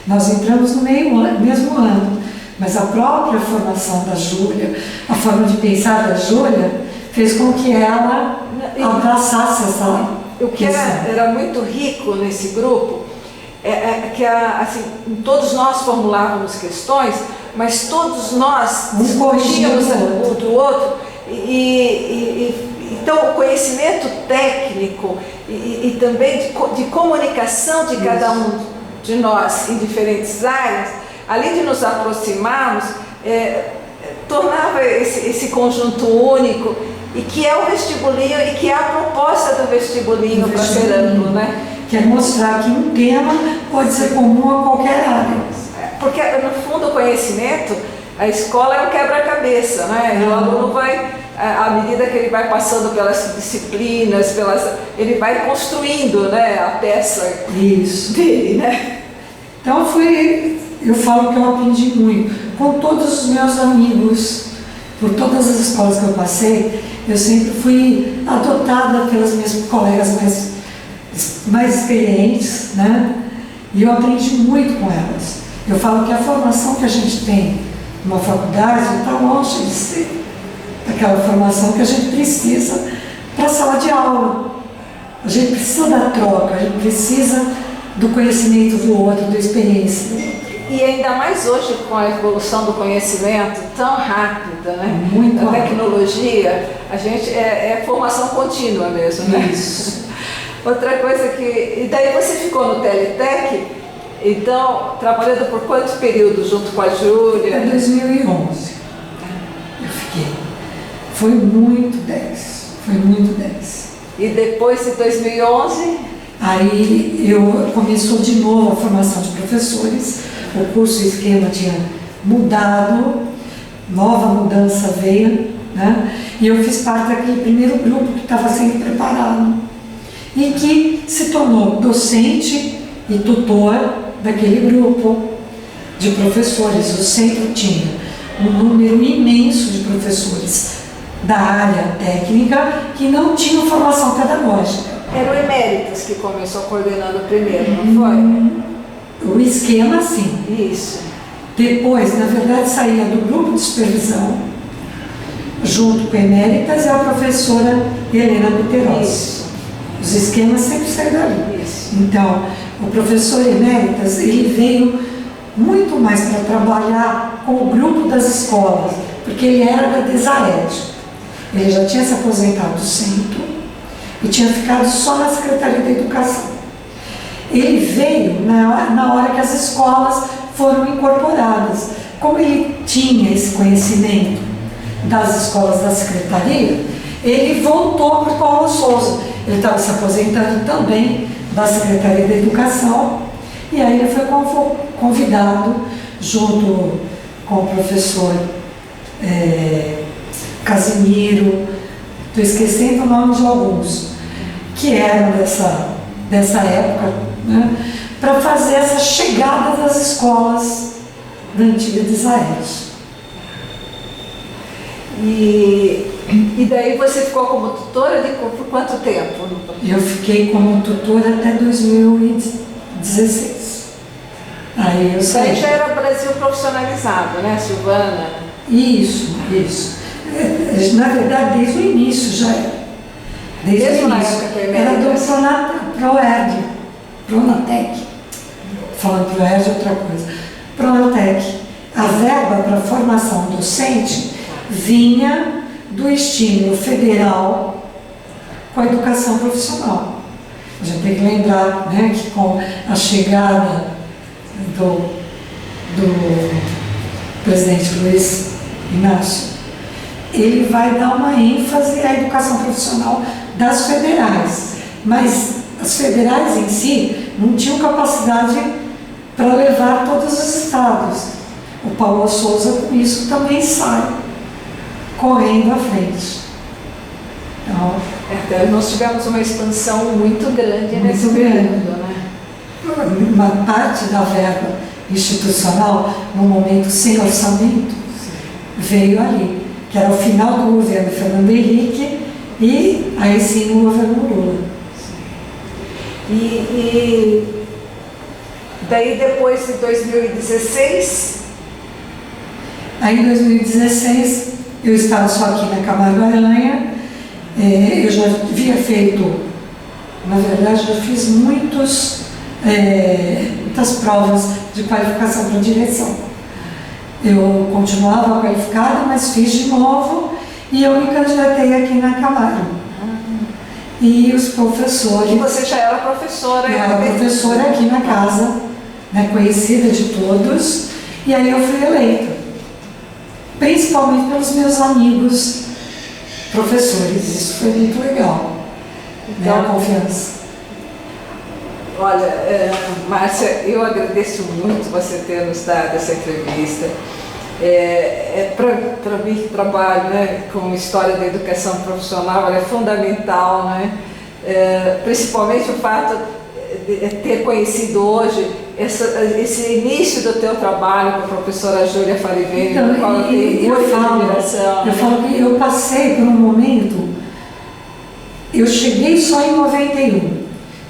Nós entramos no mesmo ano, mas a própria formação da Júlia, a forma de pensar da Júlia, fez com que ela abraçasse essa O que era muito rico nesse grupo que assim, todos nós formulávamos questões, mas todos nós discutíamos um do outro, então o conhecimento técnico e também de comunicação de cada um de nós em diferentes áreas, além de nos aproximarmos, tornava esse conjunto único, e que é o vestibulinho e que é a proposta do vestibulinho para ser amplo, né? Quer mostrar que um tema pode ser comum a qualquer área. Porque, no fundo, o conhecimento, a escola é um quebra-cabeça, né? E o aluno vai, à medida que ele vai passando pelas disciplinas, ele vai construindo, né, a peça dele, né? Então eu falo que eu aprendi muito com todos os meus amigos, por todas as escolas que eu passei. Eu sempre fui adotada pelas minhas colegas mais experientes, né? E eu aprendi muito com elas. Eu falo que a formação que a gente tem numa faculdade está longe de ser aquela formação que a gente precisa para a sala de aula. A gente precisa da troca, a gente precisa do conhecimento do outro, da experiência do outro. E ainda mais hoje, com a evolução do conhecimento tão rápida, né? Muito a tecnologia, a gente é formação contínua mesmo, né? Isso. Outra coisa e daí você ficou no Teletec, então, trabalhando por quantos períodos junto com a Júlia? Em 2011. Eu fiquei. Foi muito 10. E depois de 2011? Aí começou de novo a formação de professores. O curso esquema tinha mudado, nova mudança veio, né? E eu fiz parte daquele primeiro grupo que estava sendo preparado e que se tornou docente e tutor daquele grupo de professores. O centro tinha um número imenso de professores da área técnica que não tinham formação pedagógica. Era o Eméritas que começou coordenando primeiro, não foi? O esquema, sim. Isso. Depois, na verdade, saía do grupo de supervisão, junto com a Eméritas e a professora Helena Buterossi. Isso. Os esquemas sempre saíram dali. Isso. Então, o professor Eméritas, ele veio muito mais para trabalhar com o grupo das escolas, porque ele era da DESAED. Ele já tinha se aposentado do centro, e tinha ficado só na Secretaria da Educação. Ele veio na hora que as escolas foram incorporadas. Como ele tinha esse conhecimento das escolas da Secretaria, ele voltou para o Paulo Souza. Ele estava se aposentando também da Secretaria da Educação, e aí ele foi convidado, junto com o professor Casimiro, estou esquecendo o nome de alguns, que eram dessa época, né, para fazer essa chegada das escolas da antiga de Israel. E daí você ficou como tutora por quanto tempo? Eu fiquei como tutora até 2016. Aí eu saí. Daí já era Brasil profissionalizado, né, Silvana? Isso. Na verdade, desde o início já era. Desde o início. Era do Proerd, Pronatec. Falando Proerd é outra coisa. Pronatec. A verba para a formação docente vinha do estímulo federal com a educação profissional. A gente tem que lembrar, né, que com a chegada do presidente Luiz Inácio, ele vai dar uma ênfase à educação profissional das federais, mas as federais em si não tinham capacidade para levar todos os estados. O Paulo Souza, com isso, também sai correndo à frente. Então, nós tivemos uma expansão muito grande nesse período, né? Uma parte da verba institucional, no momento sem orçamento, veio ali, que era o final do governo Fernando Henrique e aí sim o governo Lula. E daí depois de 2016? Aí em 2016 eu estava só aqui na Camargo Aranha, eu já havia feito, na verdade já fiz muitas provas de qualificação para direção. Eu continuava qualificada, mas fiz de novo e eu me candidatei aqui na Camargo. E os professores... E você já era professora? Eu era professora aqui na casa, né, conhecida de todos, e aí eu fui eleita. Principalmente pelos meus amigos professores, isso foi muito legal, então, né, a confiança. Olha, Márcia, eu agradeço muito você ter nos dado essa entrevista. Para mim que trabalho, né, com história da educação profissional, ela é fundamental, né? Principalmente o fato de ter conhecido hoje esse início do teu trabalho com a professora Júlia Farivene, então, com qual eu tenho muita admiração. Eu falo que eu passei por um momento, eu cheguei só em 91,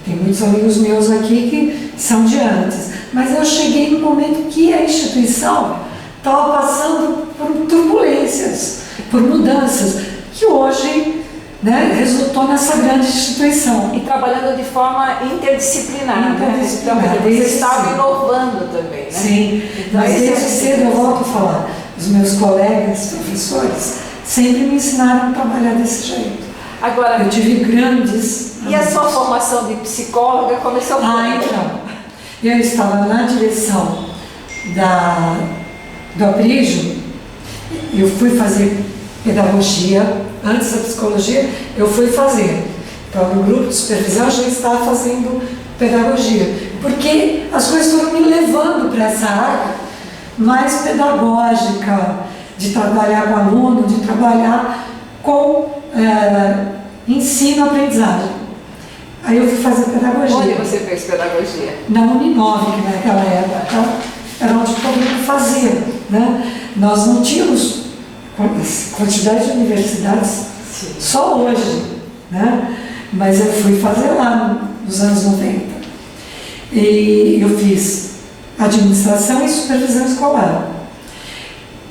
tem muitos amigos meus aqui que são de antes, mas eu cheguei num momento que a instituição estava passando por turbulências, por mudanças, que hoje, né, resultou nessa grande instituição. E trabalhando de forma interdisciplinar, né? Então, você estava inovando também, né? Sim, então, mas desde cedo eu volto a falar, os meus colegas, professores, sempre me ensinaram a trabalhar desse jeito. Agora, eu tive grandes... E a sua formação de psicóloga começou quando? Então, eu estava na direção do Aprígio, eu fui fazer pedagogia, antes da psicologia, eu fui fazer. Então, no grupo de supervisão, eu já estava fazendo pedagogia, porque as coisas foram me levando para essa área mais pedagógica, de trabalhar com aluno, de trabalhar com ensino-aprendizagem. Aí eu fui fazer pedagogia. Onde você fez pedagogia? Na Uninove, que naquela época era onde todo mundo fazia, né? Nós não tínhamos quantidade de universidades. Sim. Só hoje, né? Mas eu fui fazer lá nos anos 90. E eu fiz administração e supervisão escolar.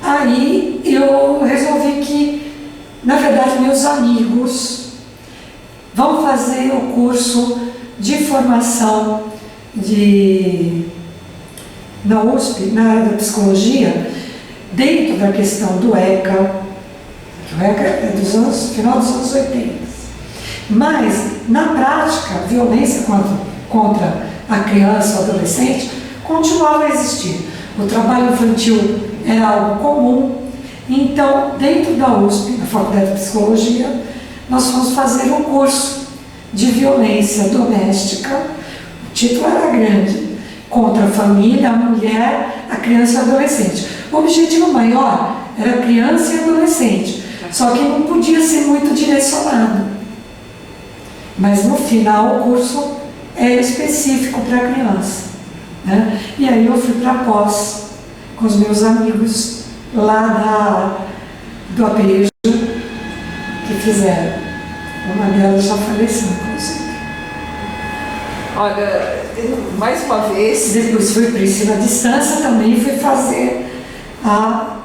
Aí eu resolvi que, na verdade, meus amigos vão fazer o curso de formação na USP, na área da psicologia, dentro da questão do ECA, que o ECA é final dos anos 80. Mas na prática, a violência contra a criança ou adolescente continuava a existir. O trabalho infantil era algo comum. Então, dentro da USP, na Faculdade de Psicologia, nós fomos fazer um curso de violência doméstica. O título era grande: contra a família, a mulher, a criança e o adolescente. O objetivo maior era criança e adolescente, só que não podia ser muito direcionado. Mas no final o curso era específico para a criança, né? E aí eu fui para a pós com os meus amigos lá do APEJ que fizeram. Uma delas já faleceu, inclusive. Olha, mais uma vez... Depois fui para o ensino à distância também, fui fazer a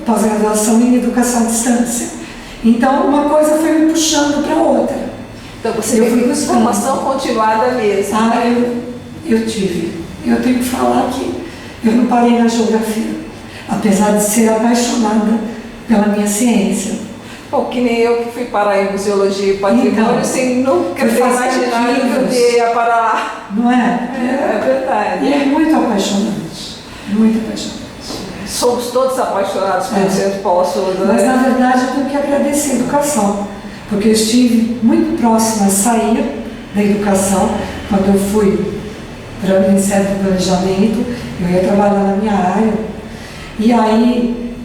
pós-graduação em educação à distância. Então, uma coisa foi me puxando para a outra. Então, você teve uma formação continuada mesmo. Eu tive. Eu tenho que falar que eu não parei na geografia, apesar de ser apaixonada pela minha ciência. Bom, que nem eu que fui parar em Museologia e Patrimônio, então, sem nunca ter imaginado que eu ia parar lá. Não é? É verdade. E é muito apaixonante. Muito apaixonante. Somos todos apaixonados pelo Centro Paula Souza, Mas, né? na verdade, eu tenho que agradecer a educação, porque eu estive muito próxima a sair da educação. Quando eu fui para o Ministério do Planejamento, eu ia trabalhar na minha área. E aí,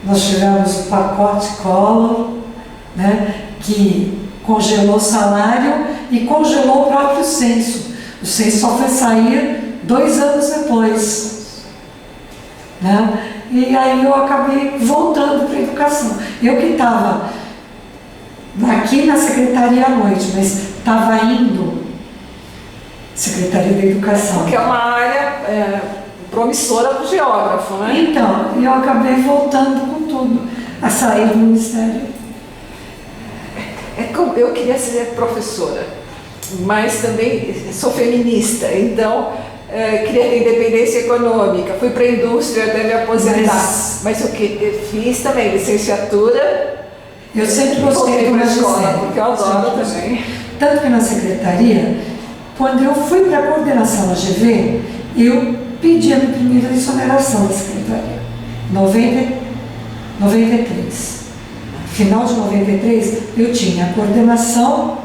nós tivemos o pacote Collor, né, que congelou o salário e congelou o próprio censo. O censo só foi sair 2 anos depois, né? E aí eu acabei voltando para a educação. Eu que estava aqui na Secretaria à noite, mas estava indo Secretaria da Educação. Porque é uma área promissora para o geógrafo, né? Então, eu acabei voltando com tudo, a sair do Ministério. Eu queria ser professora, mas também sou feminista, então queria ter independência econômica. Fui para a indústria até me aposentar, mas eu fiz também licenciatura. Eu sempre gostei de escola, porque eu adoro também. Tanto que na secretaria, quando eu fui para a coordenação AGV, eu pedi a minha primeira exoneração da secretaria, 93. Final de 93, eu tinha a coordenação,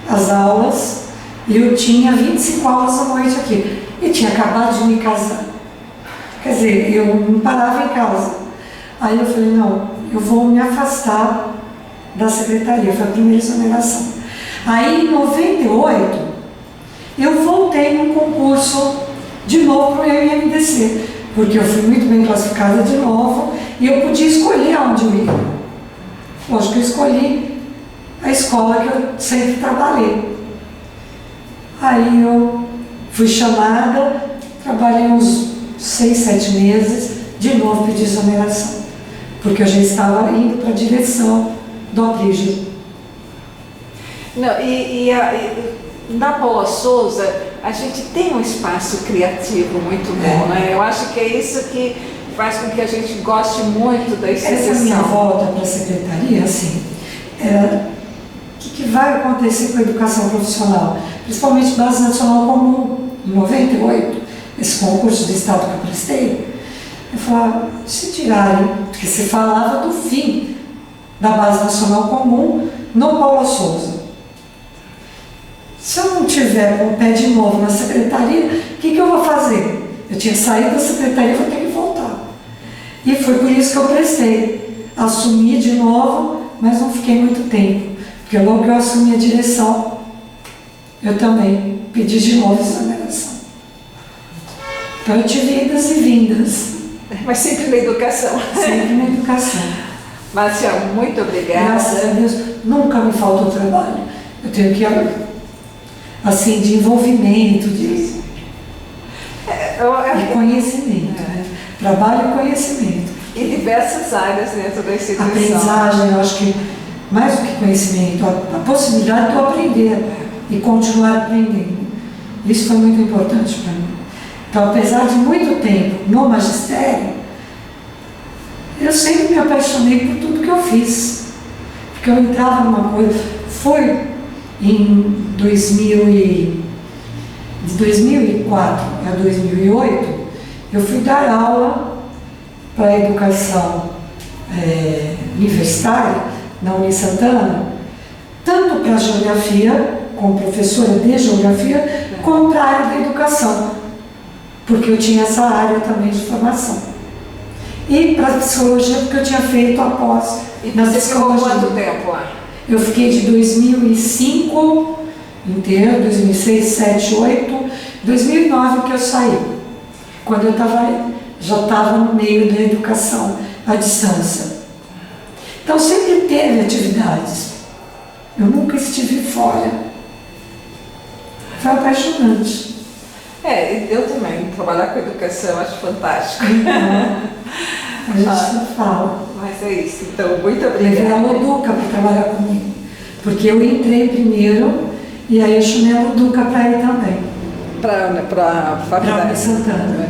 as aulas, e eu tinha 25 aulas à noite aqui. E tinha acabado de me casar. Quer dizer, eu não parava em casa. Aí eu falei, não, eu vou me afastar da secretaria. Foi a primeira exoneração. Aí, em 98, eu voltei num concurso de novo para o IMDC, porque eu fui muito bem classificada de novo e eu podia escolher onde eu ia. Lógico que eu escolhi a escola que eu sempre trabalhei. Aí eu fui chamada, trabalhei uns 6, 7 meses, de novo pedi exoneração, porque eu já estava indo para a direção do APRIGE. Na Paula Souza, a gente tem um espaço criativo muito bom, né? Eu acho que é isso que faz com que a gente goste muito da instituição. Essa minha volta para a secretaria, assim, o que vai acontecer com a educação profissional? Principalmente Base Nacional Comum, em 98, esse concurso do Estado que eu prestei, eu falava, se tirarem, porque se falava do fim da Base Nacional Comum no Paula Souza. Se eu não tiver com o pé de novo na secretaria, o que eu vou fazer? Eu tinha saído da secretaria, vou ter que voltar. E foi por isso que eu prestei. Assumi de novo, mas não fiquei muito tempo, porque logo que eu assumi a direção, eu também pedi de novo exoneração. Então eu tive idas e vindas. Mas sempre na educação. Sempre na educação. Márcia, muito obrigada. Graças a Deus, nunca me faltou trabalho. Eu tenho que, assim, de envolvimento, de conhecimento. Né? Trabalho e conhecimento. Em diversas áreas dentro da instituição. Aprendizagem, eu acho que mais do que conhecimento, a possibilidade de eu aprender e continuar aprendendo. Isso foi muito importante para mim. Então, apesar de muito tempo no magistério, eu sempre me apaixonei por tudo que eu fiz. Porque eu entrava numa coisa, fui de 2004 a 2008, eu fui dar aula para a educação universitária na Uni Santana, tanto para geografia, como professora de geografia, como para a área da educação, porque eu tinha essa área também de formação. E para a psicologia, porque eu tinha feito após na psicologia. Você ficou quanto tempo lá? Eu fiquei de 2005 inteiro, 2006, 2007, 2008, 2009 que eu saí, quando eu já estava no meio da educação à distância. Então sempre teve atividades, eu nunca estive fora. Foi apaixonante. Eu também, trabalhar com educação acho fantástico. A gente não fala. Mas é isso, então, muito obrigada. Levei a Loduca para trabalhar comigo, porque eu entrei primeiro e aí eu chamei a Loduca para ir também. Para a faculdade? Para Santana.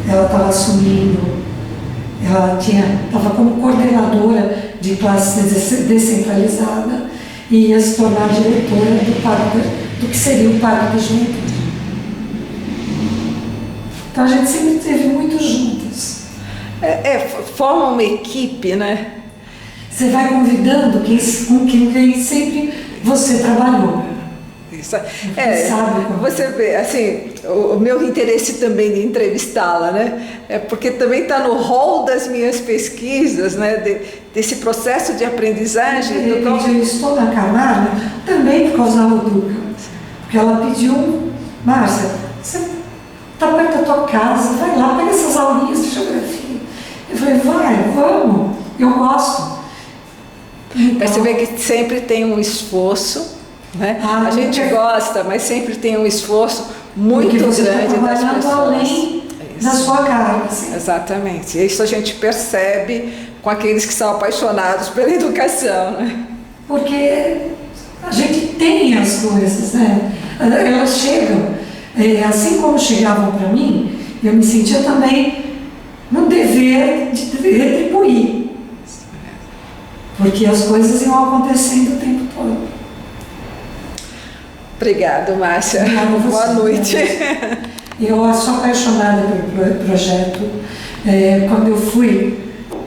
Ela estava assumindo, ela estava como coordenadora de classe descentralizada e ia se tornar diretora do que seria o Parque da Juventude. Então a gente sempre esteve muito juntas. Forma uma equipe, né? Você vai convidando com quem sempre você trabalhou. Isso. Você vê, assim, o meu interesse também de entrevistá-la, né? Porque também está no rol das minhas pesquisas, né? Desse processo de aprendizagem. Eu estou na Camargo também por causa da Loduca, porque ela pediu, Márcia, você está perto da tua casa, vai lá, pega essas aulinhas de geografia. Eu falei, vamos, eu gosto. Então, você vê que sempre tem um esforço, né? A gente gosta, mas sempre tem um esforço muito grande das pessoas. Além da sua carga. Assim. Exatamente. Isso a gente percebe com aqueles que são apaixonados pela educação, né? Porque a gente tem as coisas, né? Elas chegam, assim como chegavam para mim, eu me sentia também no dever de retribuir. Porque as coisas iam acontecendo o tempo todo. Obrigada, Márcia. Boa noite. Eu sou apaixonada pelo projeto. Quando eu fui,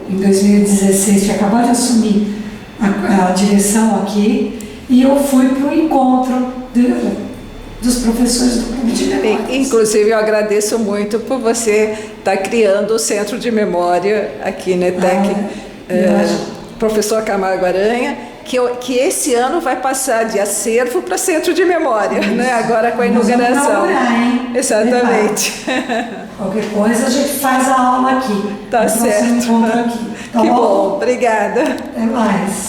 em 2016, tinha acabado de assumir a direção aqui, e eu fui para o encontro dos professores do Clube de Memórias. Inclusive, eu agradeço muito por você estar criando o Centro de Memória aqui na ETEC. Professor Camargo Aranha, que esse ano vai passar de acervo para Centro de Memória, né? Agora com a inauguração. Exatamente. Qualquer coisa a gente faz a aula aqui. Tá certo. Aqui. Tá que bom. Obrigada. Até mais.